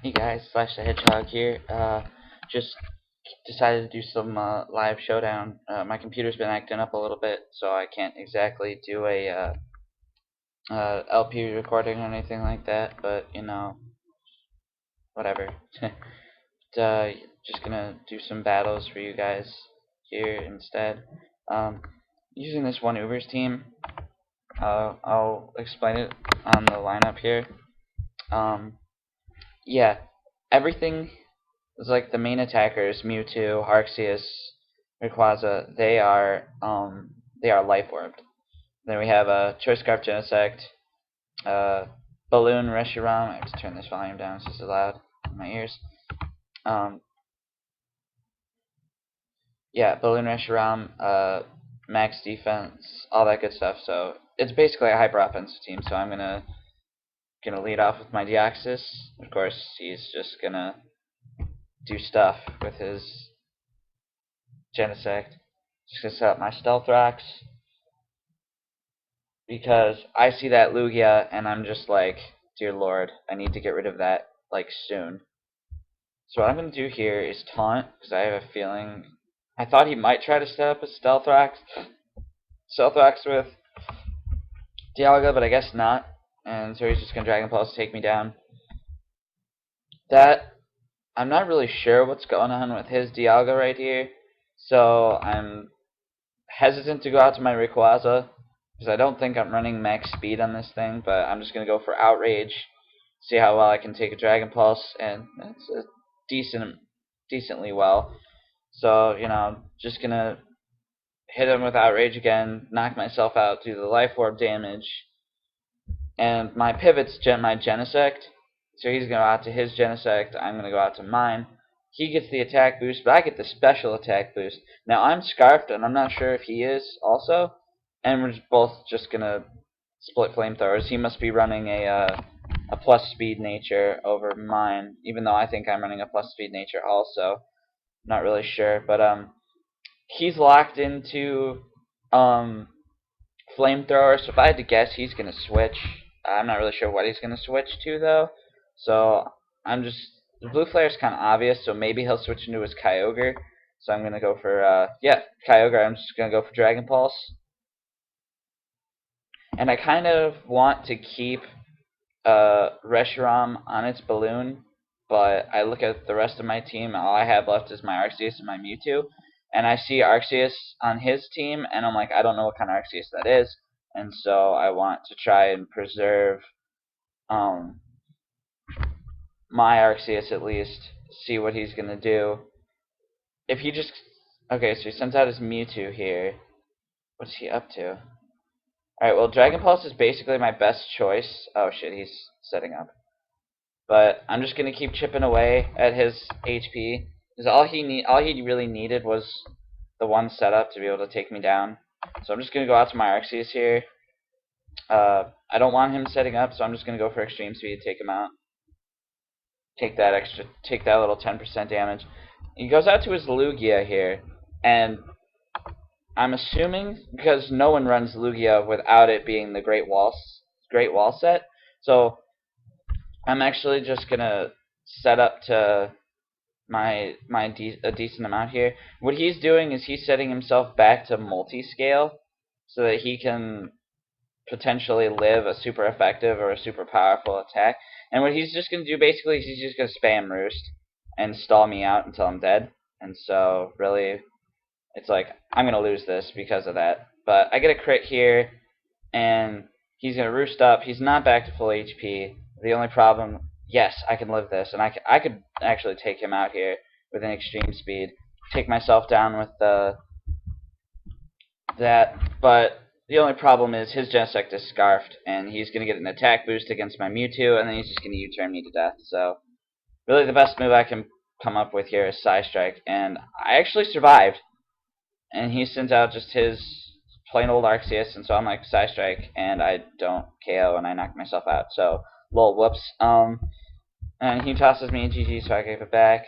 Hey guys, Slash the Hedgehog here. Just decided to do some live showdown. My computer's been acting up a little bit, so I can't exactly do a LP recording or anything like that. But you know, whatever. uh, just gonna do some battles for you guys here instead. Um, Using this one Uber's team. I'll explain it on the lineup here. Um, yeah, everything. It's like the main attackers, Mewtwo, Arceus, Rayquaza, they are life orbed. Then we have Choice Scarf Genesect, uh, Balloon Reshiram. I have to turn this volume down, it's just so loud in my ears. Um, yeah, Balloon Reshiram, max defense, all that good stuff. So it's basically a hyper offensive team. So I'm gonna lead off with my Deoxys. Of course, he's just gonna do stuff with his Genesect. Just gonna set up my Stealth Rocks because I see that Lugia and I'm just like, dear lord, I need to get rid of that like soon. So what I'm gonna do here is taunt because I have a feeling I thought he might try to set up a Stealth Rocks with Dialga, but I guess not. And so he's just gonna Dragon Pulse take me down. That I'm not really sure what's going on with his Dialga right here, so I'm hesitant to go out to my Rayquaza because I don't think I'm running max speed on this thing, but I'm just going to go for Outrage, see how well I can take a Dragon Pulse, and that's decently well. So, you know, just going to hit him with Outrage again, knock myself out, do the Life Orb damage, and my pivot's my Genesect, so he's going to go out to his Genesect, I'm going to go out to mine. He gets the attack boost, but I get the special attack boost. Now, I'm Scarfed, and I'm not sure if he is also, and we're both just going to split flamethrowers. He must be running a plus speed nature over mine, even though I think I'm running a plus speed nature also. Not really sure, but he's locked into flamethrower, so if I had to guess, he's going to switch. I'm not really sure what he's going to switch to, though, so I'm just... The blue flare is kind of obvious, so maybe he'll switch into his Kyogre. So I'm going to go for, yeah, Kyogre. I'm just going to go for Dragon Pulse. And I kind of want to keep Reshiram on its balloon, but I look at the rest of my team, and all I have left is my Arceus and my Mewtwo. And I see Arceus on his team, and I'm like, I don't know what kind of Arceus that is. And so I want to try and preserve my Arceus at least, see what he's going to do. If he just... Okay, so he sends out his Mewtwo here. What's he up to? Alright, well, Dragon Pulse is basically my best choice. Oh shit, he's setting up. But I'm just going to keep chipping away at his HP. Because all he really needed was the one setup to be able to take me down. So I'm just going to go out to my Arceus here. I don't want him setting up, so I'm just going to go for Extreme Speed to take him out. Take that little 10% damage. He goes out to his Lugia here, and I'm assuming because no one runs Lugia without it being the Great Wall set, so I'm actually just gonna set up to a decent amount here. What he's doing is he's setting himself back to multi-scale so that he can potentially live a super effective or a super powerful attack. And what he's just going to do basically is he's just going to spam Roost and stall me out until I'm dead. And so really it's like I'm going to lose this because of that. But I get a crit here and he's going to Roost up. He's not back to full HP. The only problem, yes, I can live this, and I could actually take him out here with an Extreme Speed. Take myself down with that, but the only problem is his Genesect is Scarfed, and he's going to get an attack boost against my Mewtwo, and then he's just going to U-turn me to death. So, really the best move I can come up with here is Psystrike, and I actually survived. And he sends out just his plain old Arceus, and so I'm like, Psystrike, and I don't KO, and I knock myself out. So, lol, whoops. And he tosses me a GG, so I gave it back.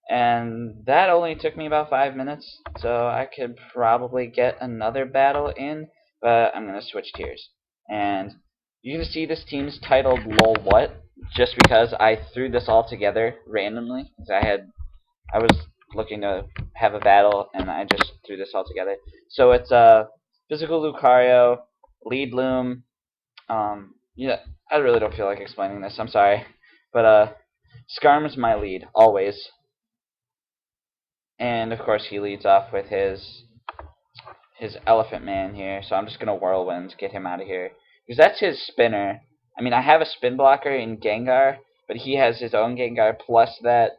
And that only took me about 5 minutes, so I could probably get another battle in, but I'm going to switch tiers. And you're going to see this team's titled LOL What, just because I threw this all together randomly. I was looking to have a battle, and I just threw this all together. So it's physical Lucario, lead loom. Yeah, I really don't feel like explaining this. I'm sorry, but Skarm is my lead always, and of course he leads off with his Elephant Man here. So I'm just gonna Whirlwind, get him out of here, because that's his spinner. I mean, I have a spin blocker in Gengar, but he has his own Gengar plus that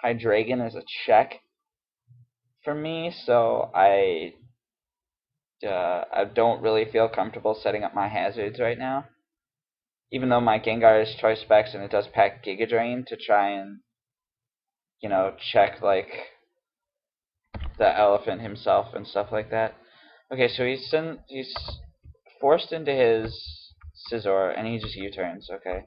Hydreigon as a check for me, so I don't really feel comfortable setting up my hazards right now. Even though my Gengar is Choice Specs and it does pack Giga Drain to try and, check like the elephant himself and stuff like that. Okay, so he's forced into his Scizor and he just U-turns. Okay,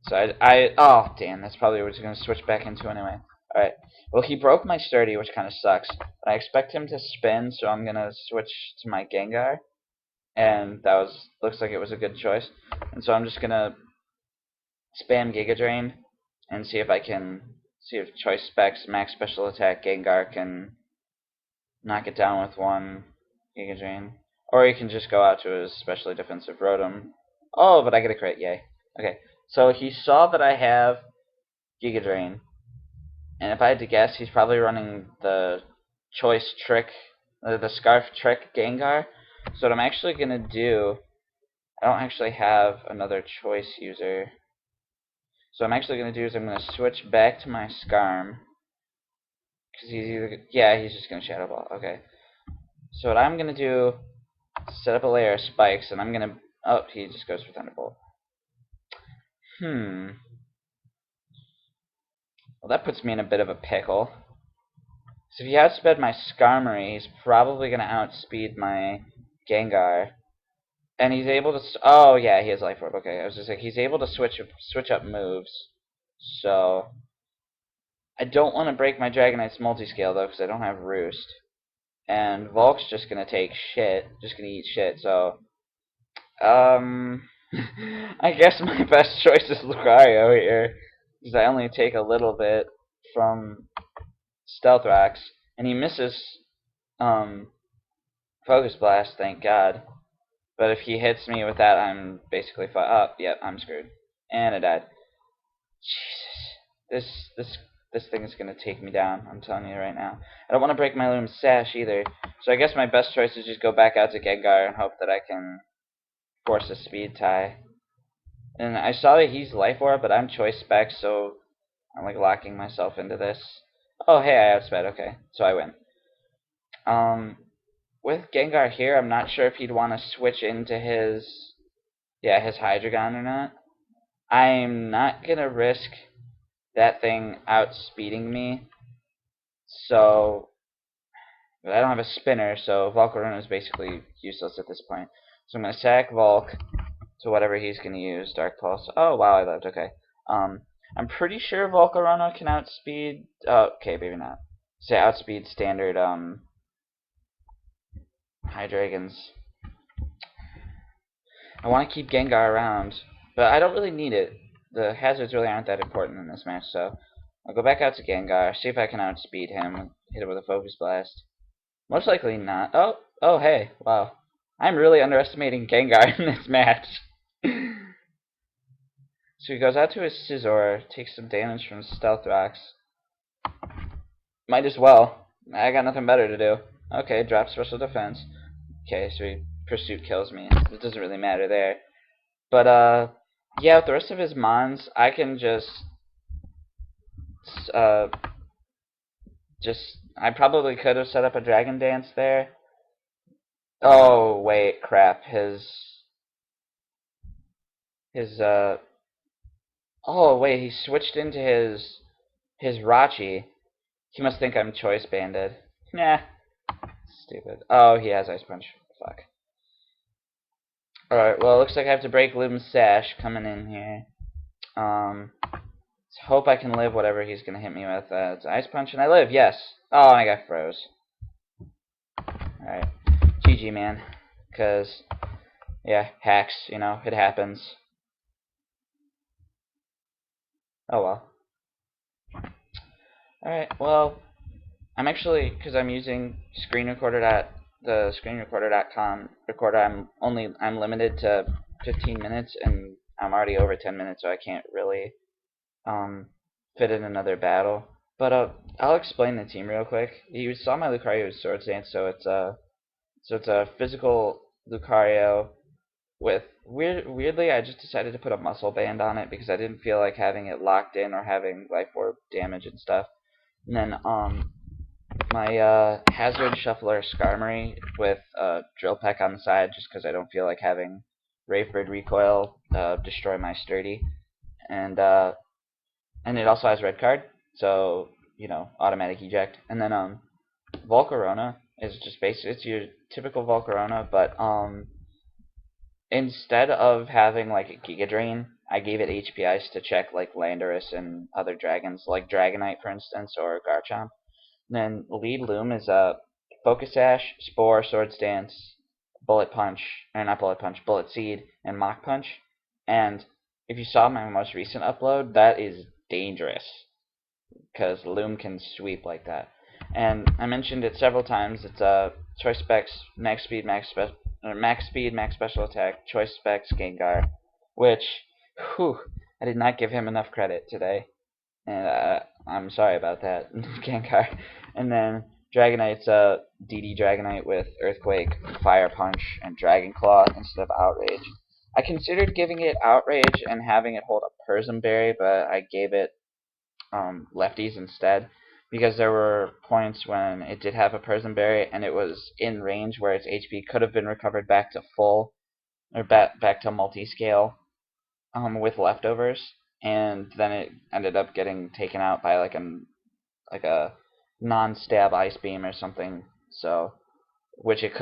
so oh damn, that's probably what he's gonna switch back into anyway. All right. Well, he broke my Sturdy, which kind of sucks. But I expect him to spin, so I'm gonna switch to my Gengar, and looks like it was a good choice. And so I'm just gonna spam Giga Drain and see if Choice Specs Max Special Attack Gengar can knock it down with one Giga Drain. Or he can just go out to his specially defensive Rotom. Oh, but I get a crit, yay. Okay, so he saw that I have Giga Drain, and if I had to guess, he's probably running the Choice Trick, the Scarf Trick Gengar. So what I'm actually going to do, I don't actually have another choice user. So what I'm actually going to do is I'm going to switch back to my Skarm. Because he's just going to Shadow Ball. Okay. So what I'm going to do, set up a layer of spikes, and I'm going to, oh, he just goes for Thunderbolt. Well, that puts me in a bit of a pickle. So if he outsped my Skarmory, he's probably going to outspeed my Gengar. And he's able to, oh yeah, he has Life Orb. Okay, I was just like, he's able to switch up moves. So I don't want to break my Dragonite's multiscale though, because I don't have Roost. And Volk's just gonna take shit, just gonna eat shit. So I guess my best choice is Lucario here, because I only take a little bit from Stealth Rocks, and he misses Focus Blast. Thank God. But if he hits me with that, I'm basically yep, I'm screwed. And I died. Jesus. This thing is gonna take me down, I'm telling you right now. I don't want to break my Loom's Sash either. So I guess my best choice is just go back out to Gengar and hope that I can force a speed tie. And I saw that he's Life Orb, but I'm Choice Spec, so I'm like locking myself into this. Oh hey, I outsped, okay. So I win. With Gengar here, I'm not sure if he'd want to switch into his Hydreigon or not. I'm not going to risk that thing outspeeding me. So, but I don't have a spinner, so Volcarona is basically useless at this point. So I'm going to sack Volk to whatever he's going to use. Dark Pulse. Oh, wow, I lived. Okay. I'm pretty sure Volcarona can outspeed... okay, maybe not. Say outspeed standard, Hydreigons. I want to keep Gengar around, but I don't really need it. The hazards really aren't that important in this match, so I'll go back out to Gengar, see if I can outspeed him, hit it with a Focus Blast. Most likely not. Oh, hey, wow. I'm really underestimating Gengar in this match. So he goes out to his Scizor, takes some damage from Stealth Rocks. Might as well. I got nothing better to do. Okay, drop Special Defense. Okay, so Pursuit kills me. It doesn't really matter there. But, yeah, with the rest of his Mons, I can I probably could have set up a Dragon Dance there. Oh, wait, crap. Oh, wait, he switched into his Rachi. He must think I'm Choice Banded. Nah. Stupid. Oh, he has Ice Punch. Fuck. Alright, well, it looks like I have to break Loom's Sash coming in here. Let's hope I can live whatever he's going to hit me with. It's Ice Punch, and I live, yes. Oh, and I got froze. Alright. GG, man. Because, yeah, hacks, it happens. Oh well. Alright, well, I'm actually, because I'm using the screenrecorder.com recorder, I'm limited to 15 minutes, and I'm already over 10 minutes, so I can't really um, fit in another battle. But I'll explain the team real quick. You saw my Lucario Sword Stance, so it's a physical Lucario with weirdly I just decided to put a muscle band on it because I didn't feel like having it locked in or having life orb damage and stuff. And then my Hazard Shuffler Skarmory with Drill Peck on the side just because I don't feel like having Wraithbird Recoil destroy my Sturdy. And and it also has red card, so automatic eject. And then Volcarona is just basic. It's your typical Volcarona, but instead of having like a Giga Drain, I gave it HP Ice to check like Landorus and other dragons, like Dragonite for instance, or Garchomp. And then Lead Loom is a Focus Sash, Spore, Sword Stance, Bullet Punch, or not Bullet Punch, Bullet Seed, and Mach Punch. And if you saw my most recent upload, that is dangerous because Loom can sweep like that. And I mentioned it several times. It's choice specs, max speed, max special attack, choice specs, Gengar, which, whew, I did not give him enough credit today, and I'm sorry about that, Gengar. And then Dragonite's DD Dragonite with Earthquake, Fire Punch, and Dragon Claw instead of Outrage. I considered giving it Outrage and having it hold a Persim Berry, but I gave it lefties instead because there were points when it did have a Persim Berry and it was in range where its HP could have been recovered back to full or back to multi-scale with leftovers, and then it ended up getting taken out by like a non-stab ice beam or something. So which it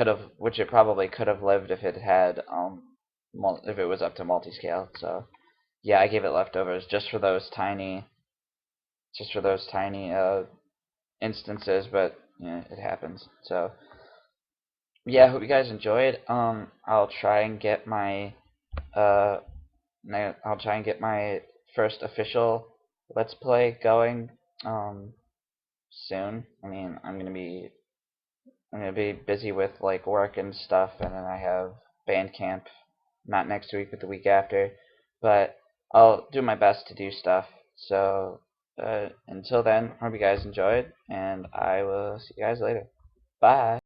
probably could have lived if it had if it was up to multi-scale. So yeah, I gave it leftovers just for those tiny instances, but it happens. So yeah, I hope you guys enjoyed. I'll try and get my uh, I'll try and get my first official Let's Play going soon. I mean, I'm gonna be busy with like work and stuff, and then I have band camp not next week, but the week after. But I'll do my best to do stuff. So until then, hope you guys enjoyed, and I will see you guys later. Bye.